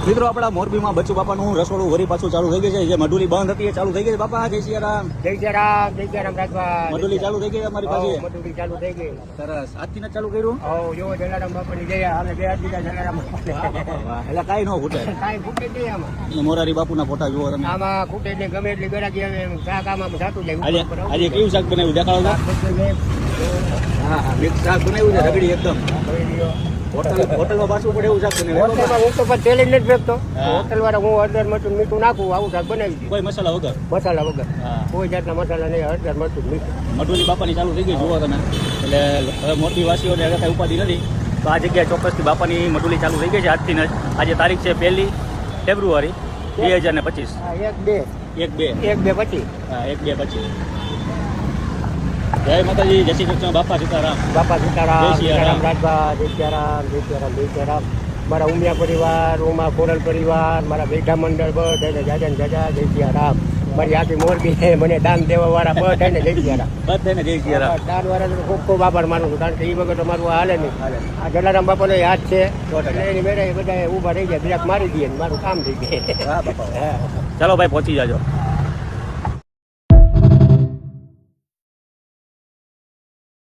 મિત્રો આપણા મોરબીમાં બચ્ચુ બાપાનું રસોડું વરી પાછું ચાલુ થઈ ગયું છે. જે મઢુલી બંધ હતી એ ચાલુ થઈ ગઈ છે. બાપા જય સિયારામ. જય સિયારામ, જય સિયારામ રાજભાઈ. મઢુલી ચાલુ થઈ ગઈ અમારી પાસે. મઢુલી ચાલુ થઈ ગઈ. સરસ. આજથી જ ચાલુ કર્યું. જો જલારામ બાપાની જય. અમે બે દીધા જલારામ એટલે કાંઈ ન ખૂટે. કાંઈ ખૂટે નહીં આમાં. મોરારી બાપુના ફોટા જુઓ તમે. આમાં ખૂટે નહીં. ગમે એટલી ગરાગી આવે શાક આમાં થતું જાય. આજે કેવું શાક બનાવ્યું દેખાડો. હા હા મિક્સ શાક બનાવ્યું છે રગડી એકદમ. હોટલમાં પાછું પડે એવું શાક બનાવ્યું. હોટલમાં હું તો પણ તેલ જ નથી ફેંકતો. હોટલ વાળા હું હળદર મરચું મીઠું નાખું આવું શાક બનાવી દઉં. કોઈ મસાલા વગર. મસાલા વગર કોઈ જાતના મસાલા નહીં. હળદર મરચું મીઠું. મઢુલી બાપાની ચાલુ થઈ ગઈ જુઓ તમે. એટલે હવે મોરબી વાસીઓને હવે કાંઈ ઉપાધિ નથી. તો આ જગ્યાએ ચોક્કસથી બાપાની મઢુલી ચાલુ થઈ ગઈ છે આજથી જ. આજે તારીખ છે 1 ફેબ્રુઆરી 2025. 1-2-25. હા 1-2-25. જય માતાજી, જય શ્રી કૃષ્ણ. બાપા સીતારામ. બાપા સીતારામ. જય સિયારામ. રાજભા. જય સિયારામ, જય સિયારામ, જય સિયારામ. મારા ઉમિયા પરિવાર, ઉમા કોરલ પરિવાર, મારા બેઠા મંડળ બધાને જાજા ને જાજા જય સિયારામ. મારી આખી મોરબી છે મને દાન દેવા વાળા બધાને જય સિયારામ. બધાને જય સિયારામ. દાન વાળા ખૂબ ખૂબ આભાર માનું છું. કારણ કે એ વખત અમારું હાલે નહીં. આ જલારામ બાપાનો યાદ છે. એની મેળે બધા ઊભા રહી ગયા. બ્રેક મારી દઈએ મારું કામ થઈ જાય. ચાલો ભાઈ પહોંચી જાજો.